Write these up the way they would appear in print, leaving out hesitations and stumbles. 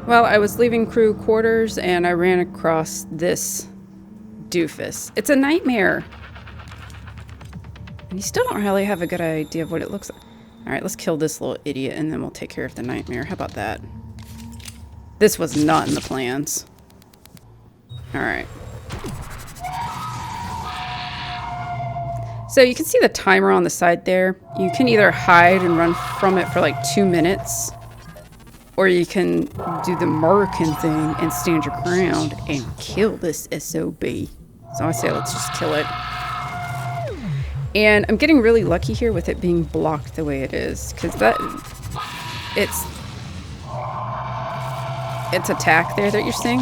Well, I was leaving crew quarters and I ran across this doofus. It's a nightmare. And you still don't really have a good idea of what it looks like. Alright, let's kill this little idiot and then we'll take care of the nightmare. How about that? This was not in the plans. Alright. So you can see the timer on the side there. You can either hide and run from it for like 2 minutes, or you can do the American thing and stand your ground and kill this SOB. So I say let's just kill it. And I'm getting really lucky here with it being blocked the way it is, because its attack there that you're seeing,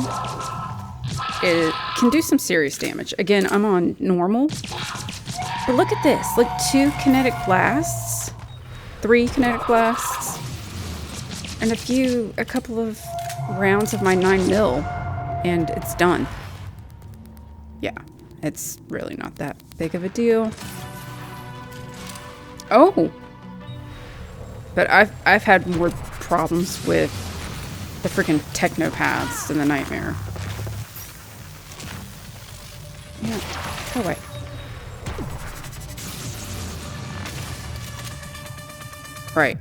it can do some serious damage. Again, I'm on normal. But look at this, like 2 kinetic blasts, 3 kinetic blasts, and a couple of rounds of my 9mm, and it's done. Yeah, it's really not that big of a deal. Oh! But I've had more problems with the freaking technopaths than the nightmare. Yeah, go away. Right.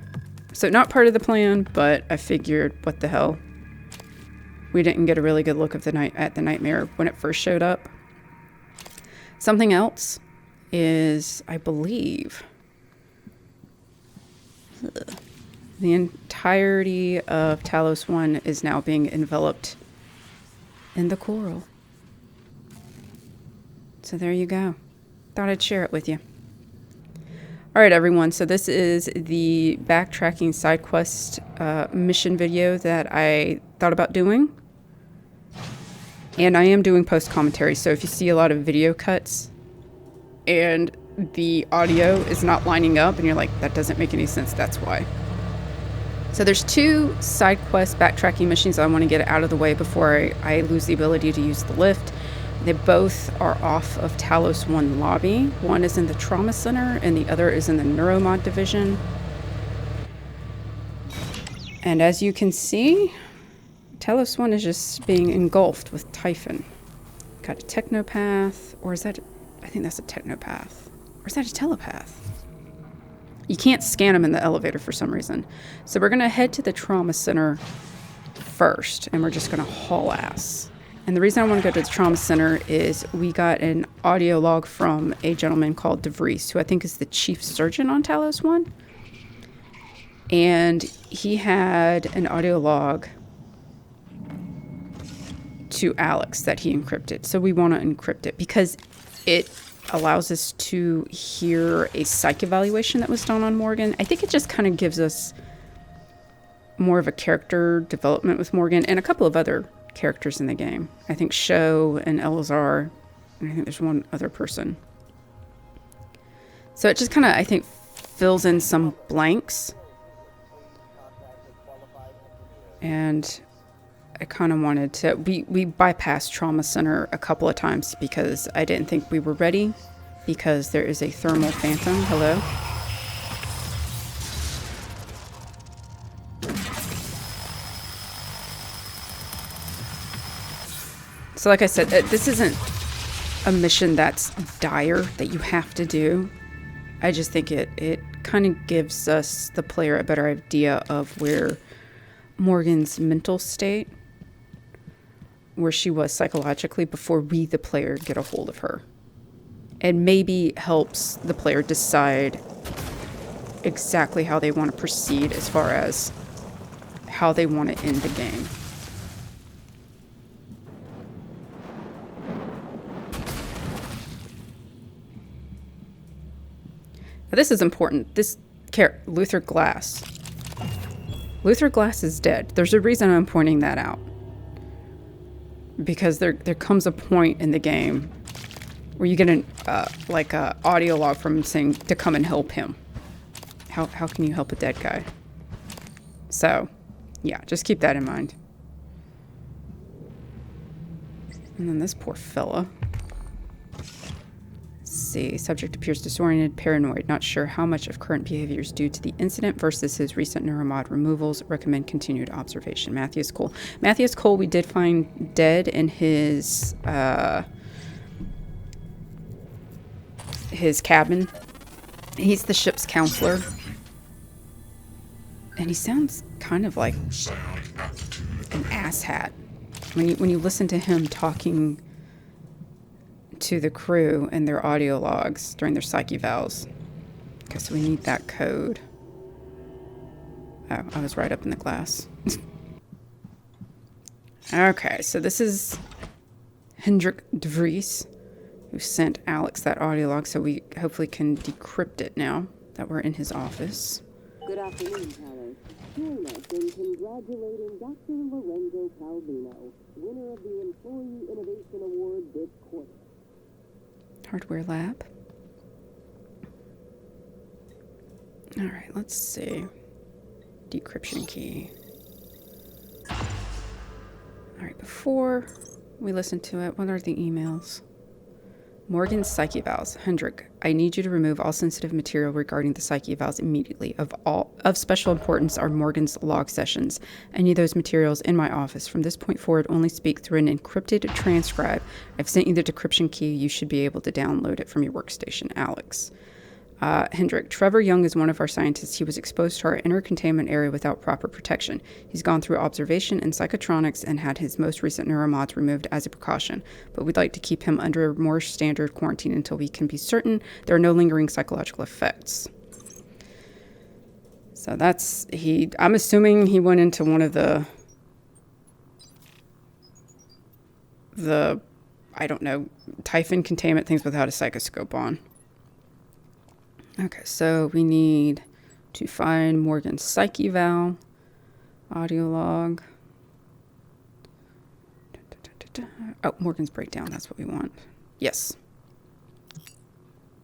So not part of the plan, but I figured, what the hell. We didn't get a really good look at the nightmare when it first showed up. Something else is, I believe, the entirety of Talos 1 is now being enveloped in the coral. So there you go. Thought I'd share it with you. Alright everyone, so this is the backtracking side quest mission video that I thought about doing. And I am doing post commentary, so if you see a lot of video cuts and the audio is not lining up and you're like, that doesn't make any sense, that's why. So there's 2 side quest backtracking missions I want to get out of the way before I lose the ability to use the lift. They both are off of Talos 1 lobby. One is in the Trauma Center and the other is in the Neuromod Division. And as you can see, Talos 1 is just being engulfed with Typhon. Got a technopath, or is that, I think that's a technopath. Or is that a telepath? You can't scan them in the elevator for some reason. So we're gonna head to the Trauma Center first, and we're just gonna haul ass. And the reason I want to go to the Trauma Center is we got an audio log from a gentleman called DeVries, who I think is the chief surgeon on Talos 1. And he had an audio log to Alex that he encrypted. So we want to encrypt it because it allows us to hear a psych evaluation that was done on Morgan. I think it just kind of gives us more of a character development with Morgan and a couple of other characters in the game. I think Sho and Elazar, and I think there's one other person. So it just kind of, I think, fills in some blanks. And I kind of wanted to, we bypassed Trauma Center a couple of times because I didn't think we were ready, because there is a thermal phantom. Hello. So like I said, this isn't a mission that's dire that you have to do. I just think it kind of gives us, the player, a better idea of where Morgan's mental state, where she was psychologically before we, the player, get a hold of her. And maybe helps the player decide exactly how they want to proceed as far as how they want to end the game. Now, this is important. This Luther Glass. Luther Glass is dead. There's a reason I'm pointing that out. Because there comes a point in the game where you get an audio log from him saying to come and help him. How can you help a dead guy? So, yeah, just keep that in mind. And then this poor fella. see. Subject appears disoriented, paranoid, not sure how much of current behavior is due to the incident versus his recent neuromod removals. Recommend continued observation. Matthias Cole. Matthias Cole we did find dead in his cabin. He's the ship's counselor. And he sounds kind of like an asshat. When you listen to him talking to the crew and their audio logs during their psych evals. Okay, so we need that code. Oh, I was right up in the glass. Okay, so this is Hendrik de Vries, who sent Alex that audio log, so we hopefully can decrypt it now that we're in his office. Good afternoon, Alex. Join us in congratulating Dr. Lorenzo Calvino, winner of the Employee Innovation Award this quarter. Hardware lab. All right, let's see. Decryption key. All right, before we listen to it, what are the emails? Morgan's psyche evals. Hendrik, I need you to remove all sensitive material regarding the psyche evals immediately. Of special importance are Morgan's log sessions. Any of those materials in my office. From this point forward, only speak through an encrypted transcribe. I've sent you the decryption key. You should be able to download it from your workstation, Alex. Hendrik, Trevor Young is one of our scientists. He was exposed to our inner containment area without proper protection. He's gone through observation and psychotronics and had his most recent neuromods removed as a precaution, but we'd like to keep him under more standard quarantine until we can be certain there are no lingering psychological effects. So that's, I'm assuming he went into one of the I don't know, typhon containment things without a psychoscope on. Okay, so we need to find Morgan's psych eval, audio log. Oh, Morgan's breakdown, that's what we want. Yes.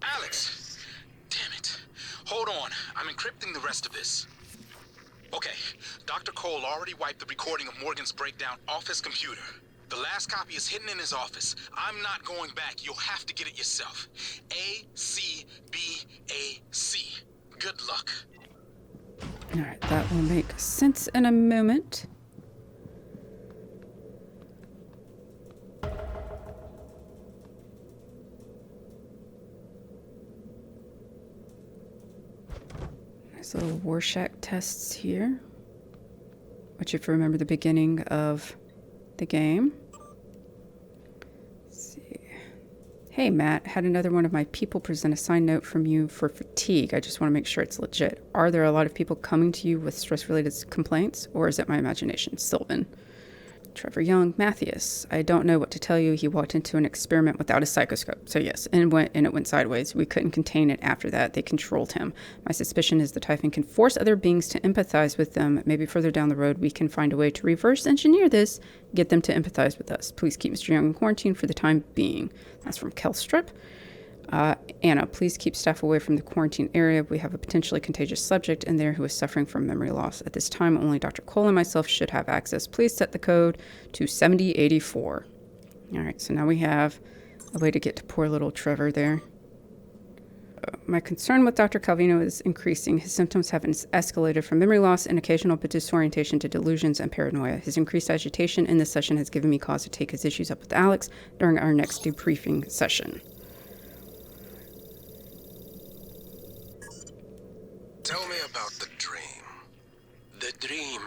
Alex! Damn it. Hold on, I'm encrypting the rest of this. Okay, Dr. Cole already wiped the recording of Morgan's breakdown off his computer. The last copy is hidden in his office. I'm not going back. You'll have to get it yourself. ACBAC. Good luck. All right, that will make sense in a moment. There's little Rorschach tests here, which if you remember the beginning of the game. Hey, Matt, had another one of my people present a signed note from you for fatigue. I just want to make sure it's legit. Are there a lot of people coming to you with stress-related complaints, or is it my imagination? Sylvan. Trevor Young, Matthias. I don't know what to tell you. He walked into an experiment without a psychoscope. So yes, and it went sideways. We couldn't contain it after that. They controlled him. My suspicion is the Typhon can force other beings to empathize with them. Maybe further down the road, we can find a way to reverse engineer this, get them to empathize with us. Please keep Mr. Young in quarantine for the time being. That's from Kelstrip. Anna, please keep staff away from the quarantine area. We have a potentially contagious subject in there who is suffering from memory loss. At this time, only Dr. Cole and myself should have access. Please set the code to 7084. All right, so now we have a way to get to poor little Trevor there. My concern with Dr. Calvino is increasing. His symptoms have escalated from memory loss and occasional disorientation to delusions and paranoia. His increased agitation in this session has given me cause to take his issues up with Alex during our next debriefing session. Tell me about the dream. The dream.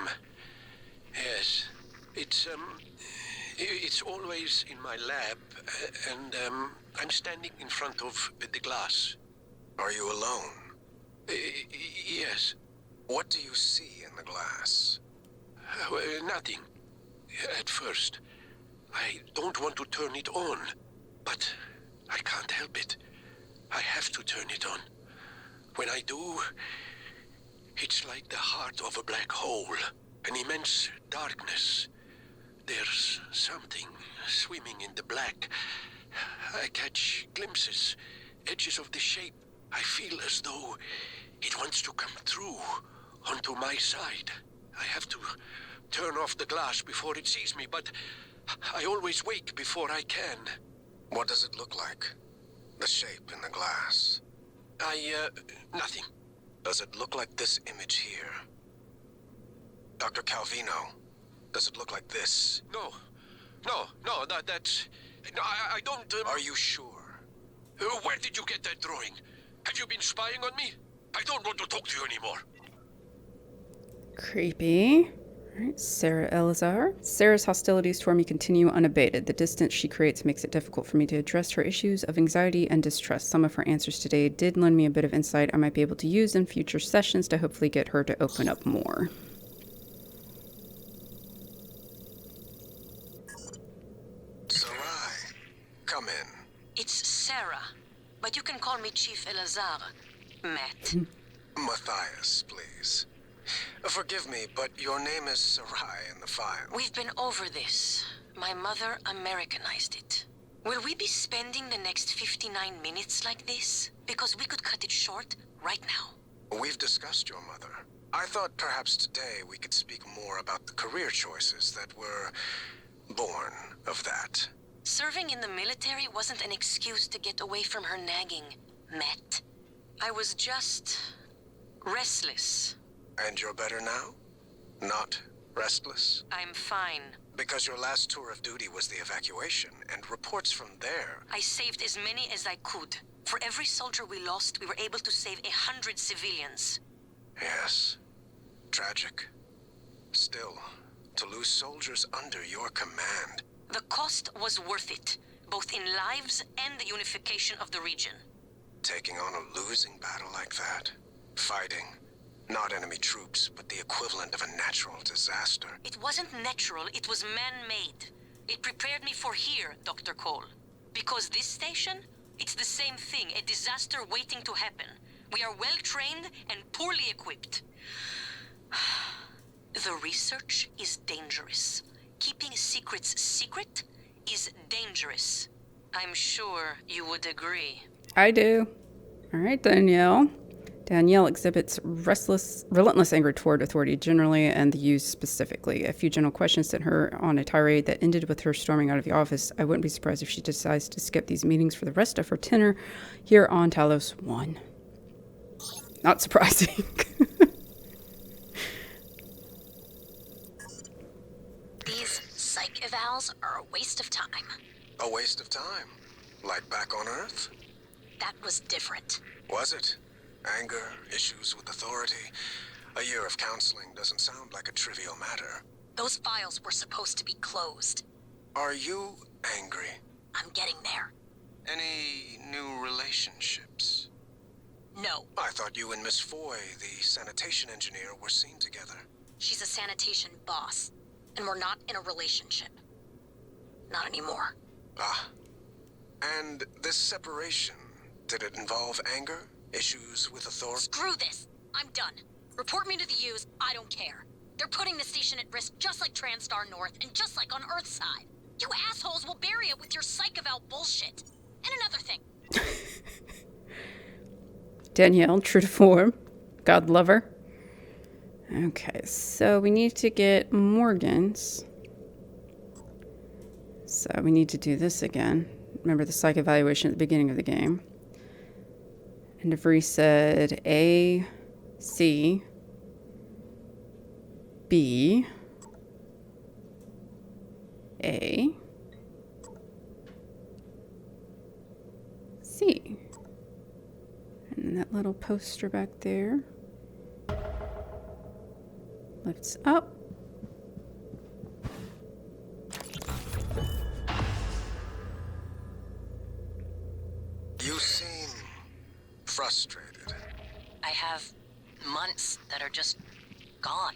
Yes. It's always in my lab, and I'm standing in front of the glass. Are you alone? Yes. What do you see in the glass? Nothing. At first. I don't want to turn it on, but I can't help it. I have to turn it on. When I do, it's like the heart of a black hole, an immense darkness. There's something swimming in the black. I catch glimpses, edges of the shape. I feel as though it wants to come through onto my side. I have to turn off the glass before it sees me, but I always wake before I can. What does it look like? The shape in the glass. Nothing. Does it look like this image here? Dr. Calvino, does it look like this? No, that's... No, I don't... Are you sure? Where did you get that drawing? Have you been spying on me? I don't want to talk to you anymore. Creepy. Alright, Sarah Elazar. Sarah's hostilities toward me continue unabated. The distance she creates makes it difficult for me to address her issues of anxiety and distrust. Some of her answers today did lend me a bit of insight I might be able to use in future sessions to hopefully get her to open up more. Sarai, come in. It's Sarah, but you can call me Chief Elazar. Matt. Matthias, please. Forgive me, but your name is Sarai in the file. We've been over this. My mother Americanized it. Will we be spending the next 59 minutes like this? Because we could cut it short right now. We've discussed your mother. I thought perhaps today we could speak more about the career choices that were born of that. Serving in the military wasn't an excuse to get away from her nagging, Matt. I was just restless. And you're better now? Not restless? I'm fine. Because your last tour of duty was the evacuation, and reports from there... I saved as many as I could. For every soldier we lost, we were able to save 100 civilians. Yes. Tragic. Still, to lose soldiers under your command... The cost was worth it, both in lives and the unification of the region. Taking on a losing battle like that. Fighting. Not enemy troops, but the equivalent of a natural disaster. It wasn't natural, it was man-made. It prepared me for here, Dr. Cole. Because this station, it's the same thing, a disaster waiting to happen. We are well-trained and poorly equipped. The research is dangerous. Keeping secrets secret is dangerous. I'm sure you would agree. I do. All right, Danielle. Danielle exhibits relentless anger toward authority generally and the U's specifically. A few general questions sent her on a tirade that ended with her storming out of the office. I wouldn't be surprised if she decides to skip these meetings for the rest of her tenure here on Talos 1. Not surprising. These psych evals are a waste of time. A waste of time. Like back on Earth? That was different. Was it? Anger, issues with authority. A year of counseling doesn't sound like a trivial matter. Those files were supposed to be closed. Are you angry? I'm getting there. Any new relationships? No, I thought you and Miss Foy, the sanitation engineer, were seen together. she's a sanitation boss, and we're not in a relationship. Not anymore. Ah. And this separation, did it involve anger? Issues with authority? Screw this! I'm done. Report me to the U's, I don't care. They're putting the station at risk just like TranStar North and just like on Earth's side. You assholes will bury it with your psych eval bullshit. And another thing. Danielle, true to form. God lover. Okay, so we need to get Morgan's. So we need to do this again. Remember the psych evaluation at the beginning of the game. And DeVries said A, C, B, A, C. And that little poster back there lifts up. You seem frustrated. I have months that are just gone.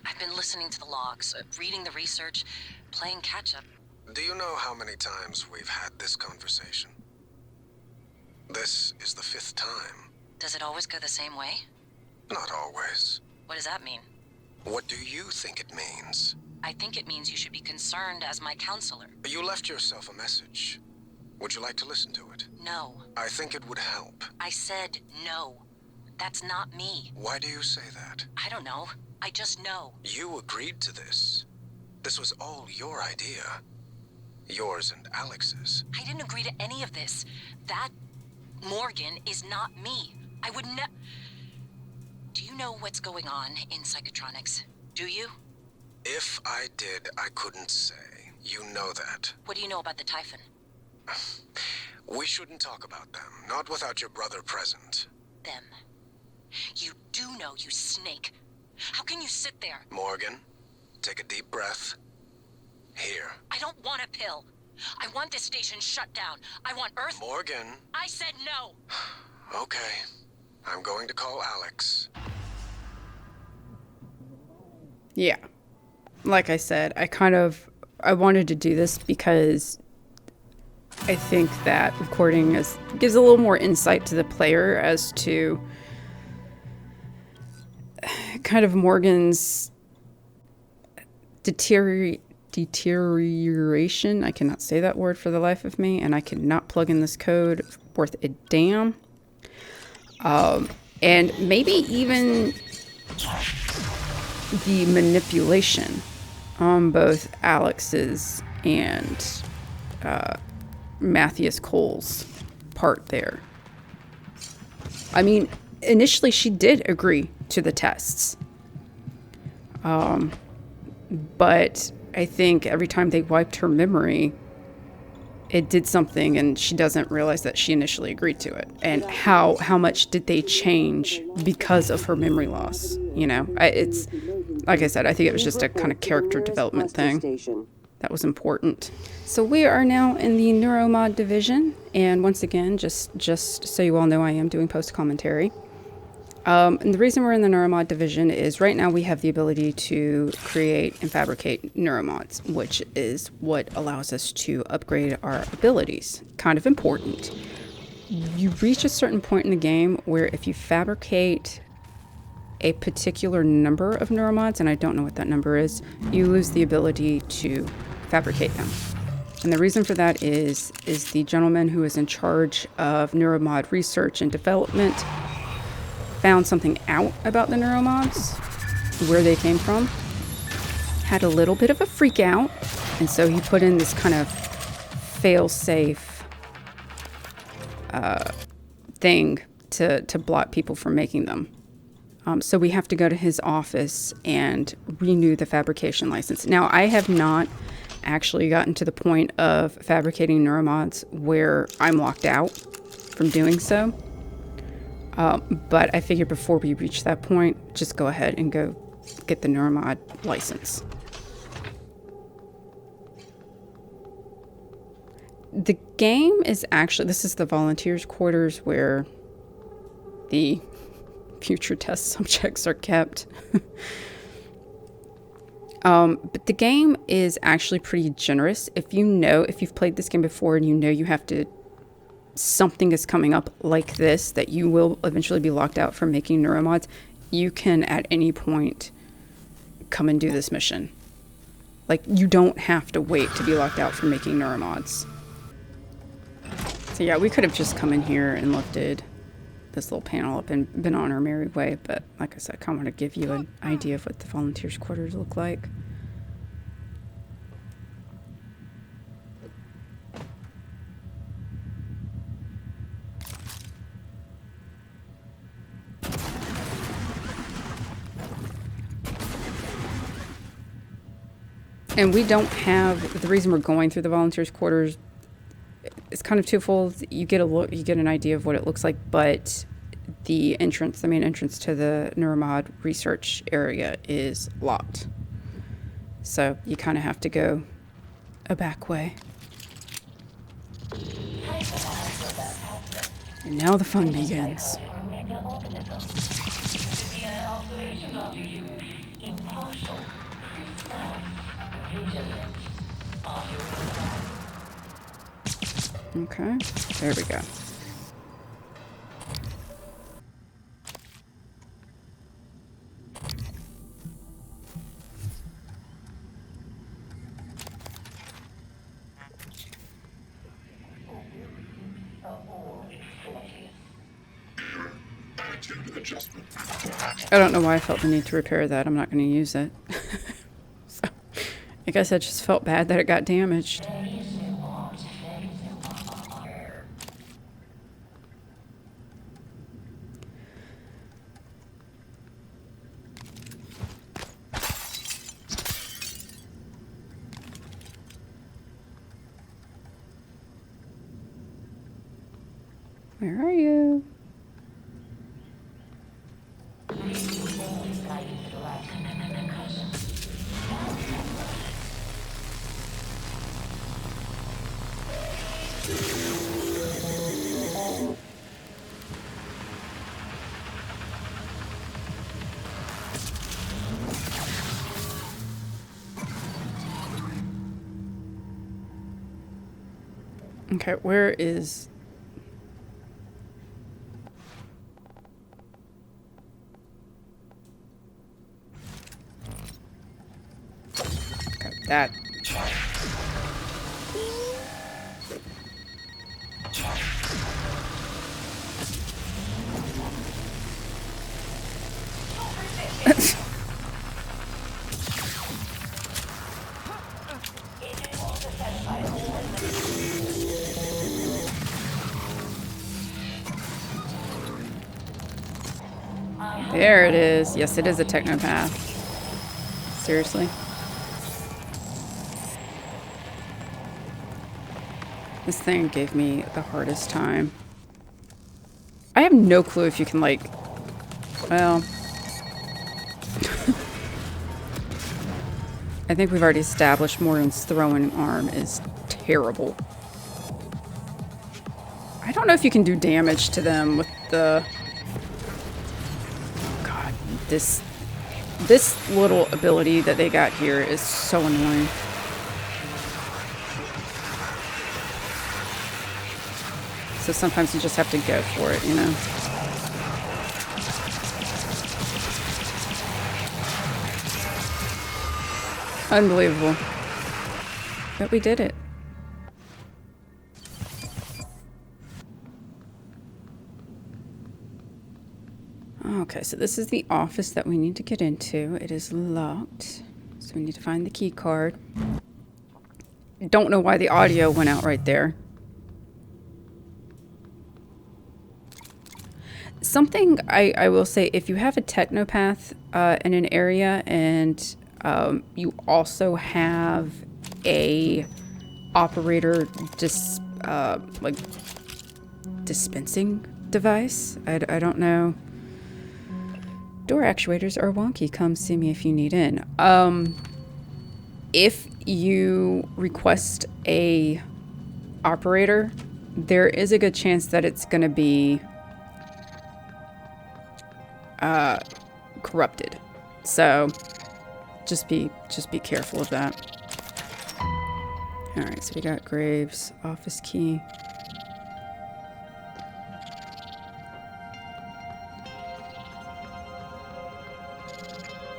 I've been listening to the logs, reading the research, playing catch-up. Do you know how many times we've had this conversation? This is the 5th time. Does it always go the same way? Not always. What does that mean? What do you think it means? I think it means you should be concerned as my counselor. You left yourself a message. Would you like to listen to it? No. I think it would help. I said no. That's not me. Why do you say that? I don't know. I just know. You agreed to this. This was all your idea. Yours and Alex's. I didn't agree to any of this. That Morgan is not me. I would ne- Do you know what's going on in psychotronics? Do you? If I did, I couldn't say. You know that. What do you know about the Typhon? We shouldn't talk about them, not without your brother present. Them. You do know, you snake. How can you sit there? Morgan, take a deep breath. Here. I don't want a pill. I want this station shut down. I want Earth. Morgan. I said no. Okay. I'm going to call Alex. Yeah. Like I said, I wanted to do this because I think that recording gives a little more insight to the player as to kind of Morgan's deterioration. I cannot say that word for the life of me, and I cannot plug in this code worth a damn. And maybe even the manipulation on both Alex's and Matthias Cole's part there. I mean, initially she did agree to the tests. But I think every time they wiped her memory, it did something, and she doesn't realize that she initially agreed to it. And how much did they change because of her memory loss? You know, it's like I said, I think it was just a kind of character development thing that was important. So we are now in the Neuromod Division, and once again, just so you all know, I am doing post commentary. And the reason we're in the Neuromod Division is right now we have the ability to create and fabricate Neuromods, which is what allows us to upgrade our abilities. Kind of important. You reach a certain point in the game where if you fabricate a particular number of Neuromods, and I don't know what that number is, you lose the ability to fabricate them. And the reason for that is the gentleman who is in charge of Neuromod research and development found something out about the Neuromods, where they came from, had a little bit of a freak out, and so he put in this kind of fail-safe thing to block people from making them. So we have to go to his office and renew the fabrication license. Now, I have not actually gotten to the point of fabricating Neuromods where I'm locked out from doing so. But I figured before we reach that point, just go ahead and go get the Neuromod license. The game is actually, this is the volunteers' quarters where the future test subjects are kept. But the game is actually pretty generous. If you've played this game before and you know you have to, something is coming up like this, that you will eventually be locked out from making Neuromods, you can at any point come and do this mission. Like, you don't have to wait to be locked out from making Neuromods. So yeah, we could have just come in here and lifted this little panel up and been on our merry way, but like I said, I kind of want to give you an idea of what the volunteers' quarters look like. And we don't have, the reason we're going through the volunteers' quarters, it's kind of twofold. You get an idea of what it looks like, but the main entrance to the Neuromod research area is locked. So you kind of have to go a back way. And now the fun begins. Okay, there we go. I don't know why I felt the need to repair that. I'm not going to use it. So, I guess I just felt bad that it got damaged. Where are you? Okay, where is... Okay, that... There it is. Yes, it is a technopath. Seriously? This thing gave me the hardest time. I have no clue if you can, like... Well... I think we've already established Morgan's throwing arm is terrible. I don't know if you can do damage to them with the... God, this little ability that they got here is so annoying. So sometimes you just have to go for it, you know? Unbelievable. But we did it. Okay, so this is the office that we need to get into. It is locked. So we need to find the key card. Don't know why the audio went out right there. Something I will say, if you have a technopath in an area and you also have a operator like dispensing device, I don't know. Door actuators are wonky. Come see me if you need in. If you request a operator, there is a good chance that it's going to be corrupted. So just be careful of that. All right, so we got Graves, office key.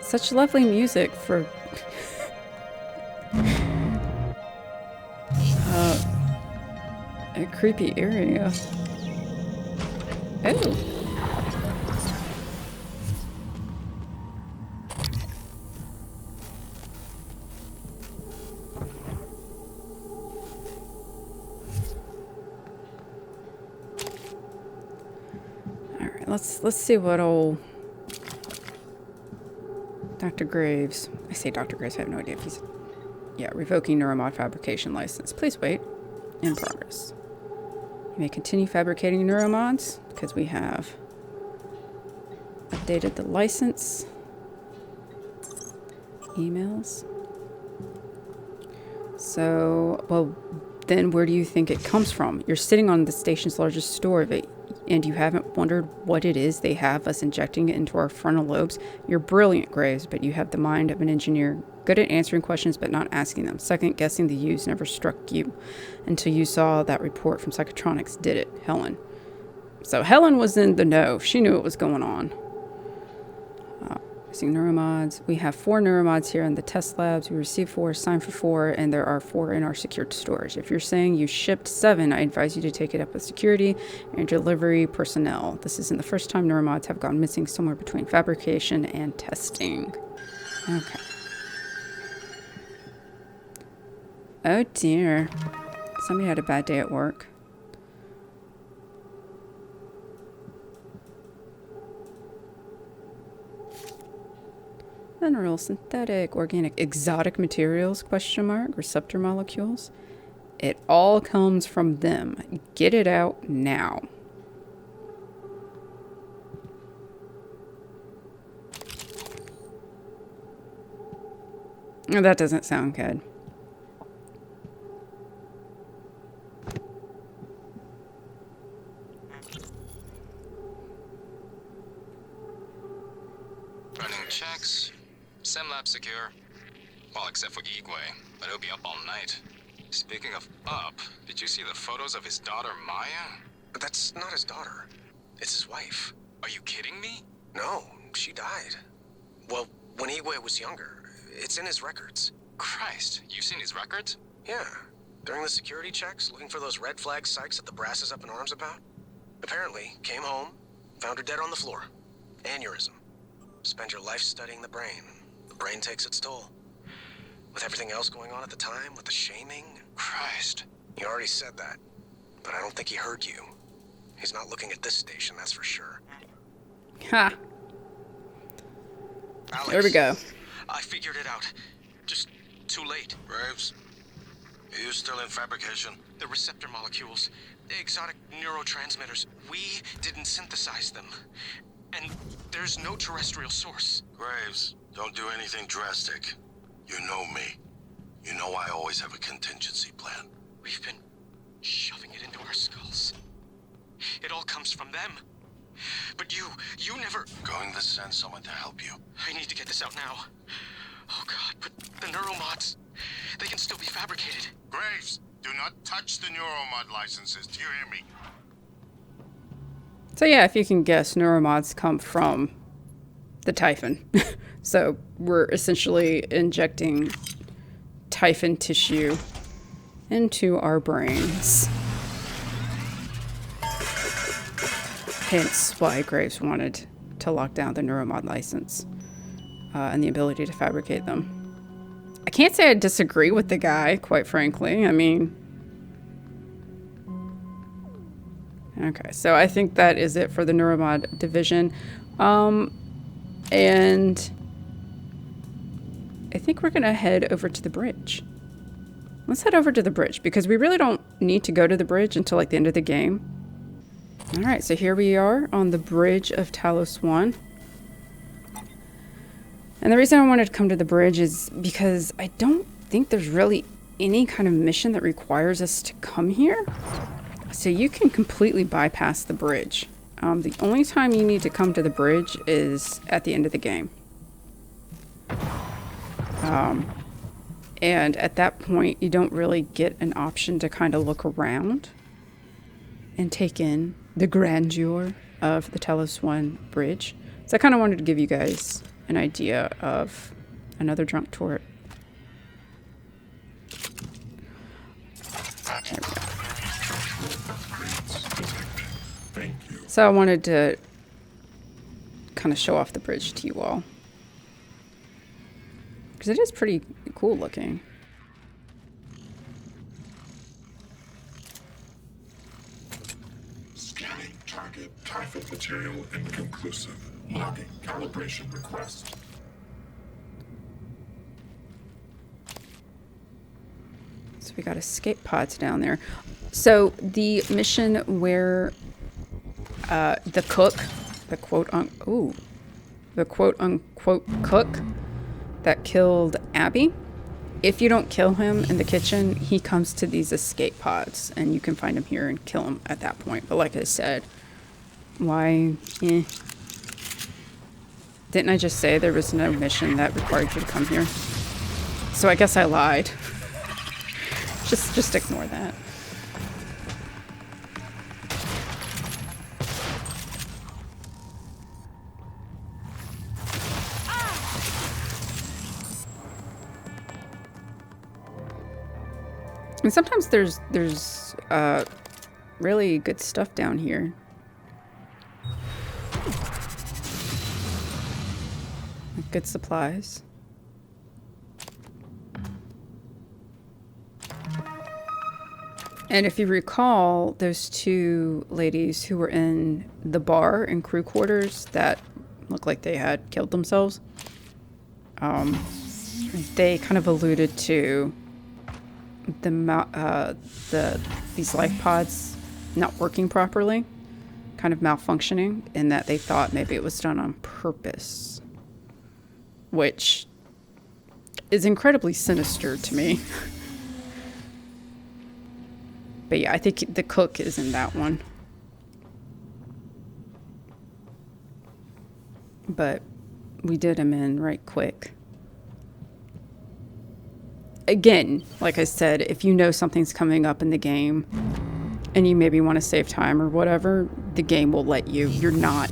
Such lovely music for a creepy area. Oh. All right, let's see what old Dr. Graves. I say Dr. Graves, I have no idea if he's... Yeah, revoking Neuromod fabrication license. Please wait. In progress. You may continue fabricating Neuromods, because we have updated the license. Emails. So, well, then where do you think it comes from? You're sitting on the station's largest store of it, and you haven't wondered what it is they have us injecting it into our frontal lobes? You're brilliant, Graves, but you have the mind of an engineer, good at answering questions but not asking them. Second guessing the use never struck you until you saw that report from Psychotronics did it, Helen. So Helen was in the know. She knew what was going on. Using Neuromods. We have 4 Neuromods here in the test labs. We received 4, signed for 4, and there are 4 in our secured storage. If you're saying you shipped 7, I advise you to take it up with security and delivery personnel. This isn't the first time Neuromods have gone missing somewhere between fabrication and testing. Okay. Oh dear. Somebody had a bad day at work. Mineral, synthetic, organic, exotic materials, question mark, receptor molecules. It all comes from them. Get it out now. That doesn't sound good. Running checks. SimLab secure. Well, except for Igwe, but he'll be up all night. Speaking of up, did you see the photos of his daughter Maya? But that's not his daughter. It's his wife. Are you kidding me? No, she died. Well, when Igwe was younger. It's in his records. Christ, you've seen his records? Yeah. During the security checks, looking for those red flag psychs that the brass is up in arms about. Apparently, came home, found her dead on the floor. Aneurysm. Spend your life studying the brain. The brain takes its toll. With everything else going on at the time, with the shaming. Christ. He already said that, but I don't think he heard you. He's not looking at this station, that's for sure. Ha. Alex, There we go. I figured it out. Just too late. Graves, are you still in fabrication? The receptor molecules, the exotic neurotransmitters, we didn't synthesize them. And there's no terrestrial source. Graves, don't do anything drastic. You know me. You know I always have a contingency plan. We've been shoving it into our skulls. It all comes from them. But you never... Going to send someone to help you. I need to get this out now. Oh God, but the Neuromods, they can still be fabricated. Graves, do not touch the Neuromod licenses. Do you hear me? So yeah, if you can guess, Neuromods come from the Typhon. So we're essentially injecting Typhon tissue into our brains. Hence why Graves wanted to lock down the Neuromod license and the ability to fabricate them. I can't say I disagree with the guy, quite frankly. I mean... Okay, so I think that is it for the Neuromod Division. And I think we're going to head over to the bridge. Let's head over to the bridge, because we really don't need to go to the bridge until like the end of the game. All right, so here we are on the bridge of Talos 1. And the reason I wanted to come to the bridge is because I don't think there's really any kind of mission that requires us to come here. So you can completely bypass the bridge. The only time you need to come to the bridge is at the end of the game. And at that point, you don't really get an option to kind of look around and take in the grandeur of the Talos 1 bridge. So I kind of wanted to give you guys an idea of another drunk turret. There we go. So I wanted to kind of show off the bridge to you all, because it is pretty cool looking. Scanning target Typhon material inconclusive. Logging calibration request. So we got escape pods down there. So the mission where the cook, the quote unquote cook that killed Abby, if you don't kill him in the kitchen, he comes to these escape pods, and you can find him here and kill him at that point. But like I said, why? Didn't I just say there was no mission that required you to come here? So I guess I lied. Just ignore that. And sometimes there's really good stuff down here. Good supplies. And if you recall, those two ladies who were in the bar in crew quarters that looked like they had killed themselves, they kind of alluded to these life pods not working properly, kind of malfunctioning, and that they thought maybe it was done on purpose. Which is incredibly sinister to me. But yeah, I think the cook is in that one. But we did him in right quick. Again, like I said, if you know something's coming up in the game and you maybe want to save time or whatever, the game will let you. You're not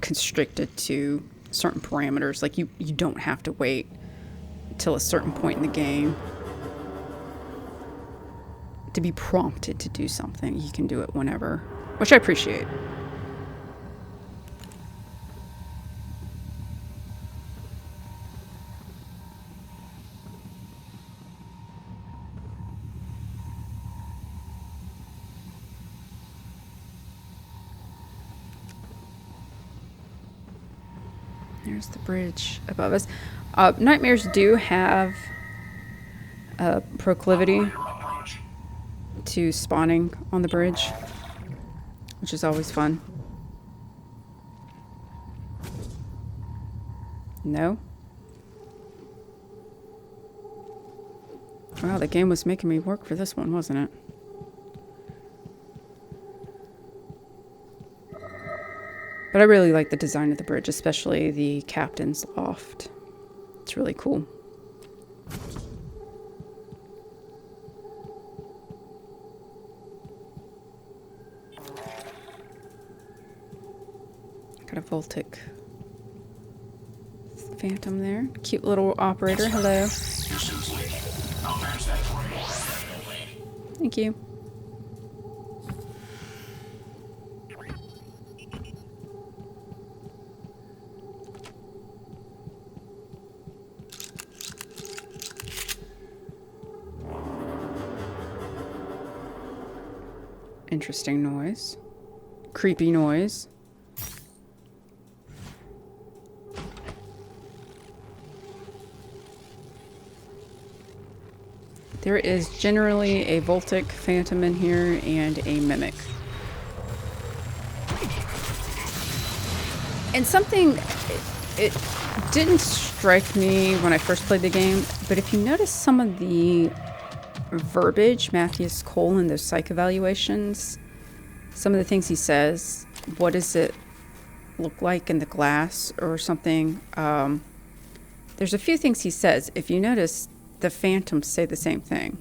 constricted to certain parameters. Like you don't have to wait till a certain point in the game to be prompted to do something. You can do it whenever, which I appreciate. There's the bridge above us. Nightmares do have a proclivity to spawning on the bridge, which is always fun. No? Wow, the game was making me work for this one, wasn't it? But I really like the design of the bridge, especially the captain's loft. It's really cool. Got a Voltic Phantom there. Cute little operator. Hello. Thank you. Interesting noise. Creepy noise. There is generally a Voltic Phantom in here and a Mimic. And something, it didn't strike me when I first played the game, but if you notice some of the verbiage Matthias Cole in those psych evaluations, some of the things he says, what does it look like in the glass or something, there's a few things he says. If you notice, the Phantoms say the same thing.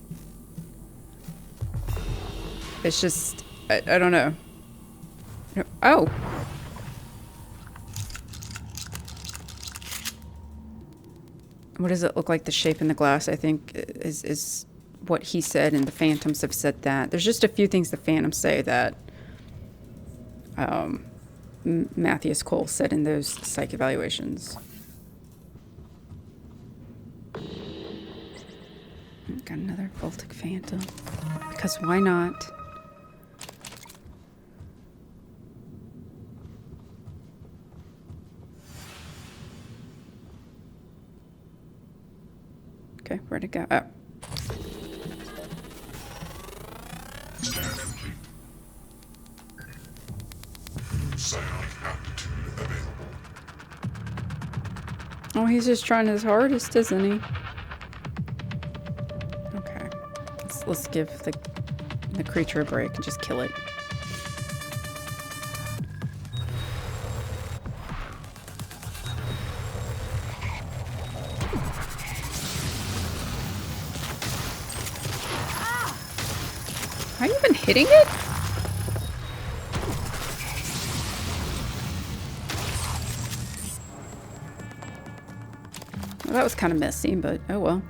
It's just, I don't know. Oh! What does it look like, the shape in the glass, I think, is what he said, and the Phantoms have said that. There's just a few things the Phantoms say that Matthias Cole said in those psych evaluations. Got another Voltic Phantom. Because why not? Okay, where'd it go? Oh. Scan complete. Psionic aptitude available. Oh, he's just trying his hardest, isn't he? Okay. Let's give the creature a break and just kill it. Are you even hitting it? Well, that was kind of messy, but oh well.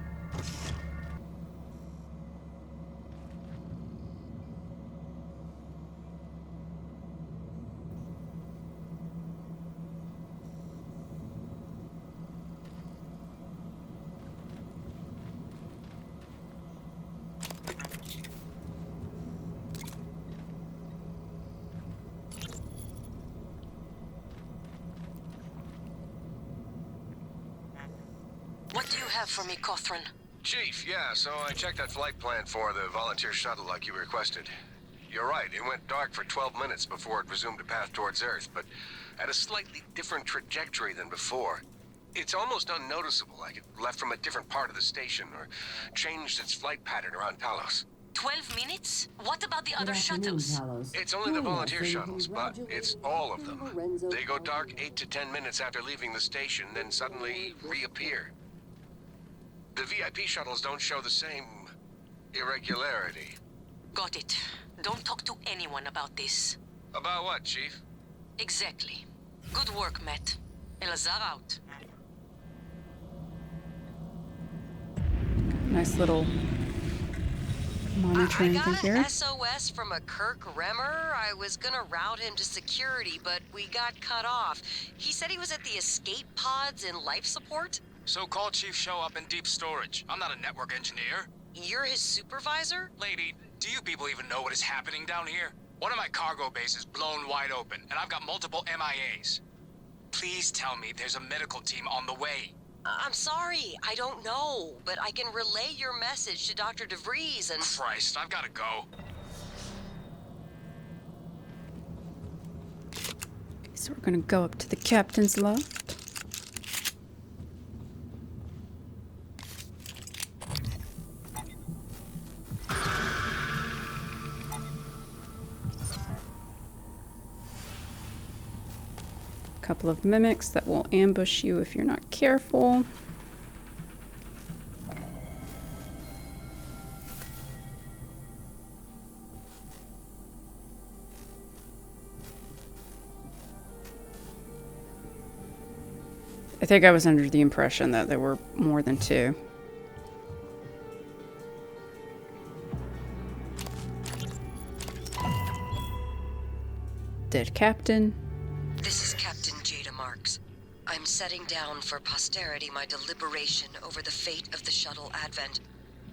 What do you have for me, Cawthron? Chief, yeah, so I checked that flight plan for the volunteer shuttle like you requested. You're right, it went dark for 12 minutes before it resumed a path towards Earth, but at a slightly different trajectory than before. It's almost unnoticeable, like it left from a different part of the station or changed its flight pattern around Talos. 12 minutes? What about the other Good afternoon, shuttles? Talos. It's only the Join us volunteer in shuttles, but it's congratulating all of them. Dr. Lorenzo They go dark Calvino. 8 to 10 minutes after leaving the station, then suddenly reappear. The VIP shuttles don't show the same irregularity. Got it. Don't talk to anyone about this. About what, Chief? Exactly. Good work, Matt. Elazar out. Nice little monitoring I thing got here. an SOS from a Kirk Remmer. I was gonna route him to security, but we got cut off. He said he was at the escape pods in life support. So call Chief Show up in deep storage. I'm not a network engineer. You're his supervisor? Lady, do you people even know what is happening down here? One of my cargo bays is blown wide open, and I've got multiple MIAs. Please tell me there's a medical team on the way. I'm sorry, I don't know, but I can relay your message to Dr. DeVries and... Christ, I've gotta go. So we're gonna go up to the captain's loft. Couple of mimics that will ambush you if you're not careful. I think I was under the impression that there were more than two. Dead captain. This is Captain Jada Marks. I'm setting down for posterity my deliberation over the fate of the shuttle Advent.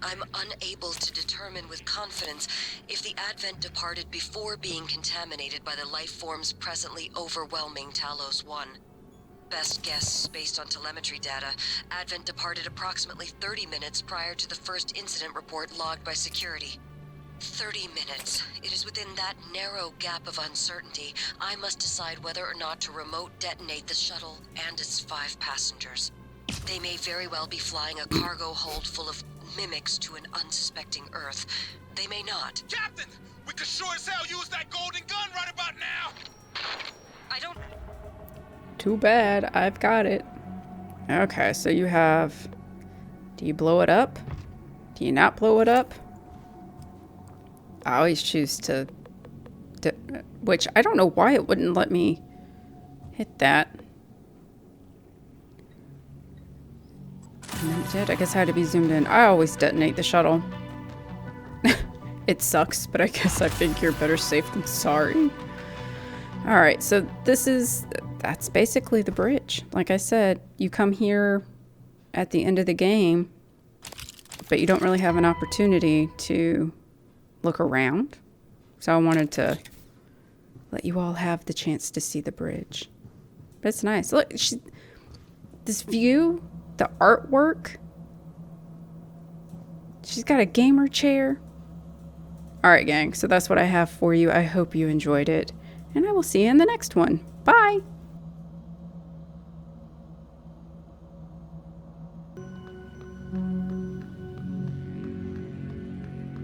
I'm unable to determine with confidence if the Advent departed before being contaminated by the life forms presently overwhelming Talos 1. Best guess, based on telemetry data, Advent departed approximately 30 minutes prior to the first incident report logged by security. 30 minutes. It is within that narrow gap of uncertainty I must decide whether or not to remote detonate the shuttle and its 5 passengers. They may very well be flying a cargo hold full of mimics to an unsuspecting Earth. They may not. Captain! We could sure as hell use that golden gun right about now! I don't... Too bad. I've got it. Okay, so you have... Do you blow it up? Do you not blow it up? I always choose to... Which, I don't know why it wouldn't let me hit that. And then it did. I guess I had to be zoomed in. I always detonate the shuttle. It sucks, but I guess I think you're better safe than sorry. Alright, so that's basically the bridge. Like I said, you come here at the end of the game, but you don't really have an opportunity to look around. So I wanted to let you all have the chance to see the bridge. But it's nice. Look, this view, the artwork. She's got a gamer chair. Alright, gang, so that's what I have for you. I hope you enjoyed it. And I will see you in the next one. Bye!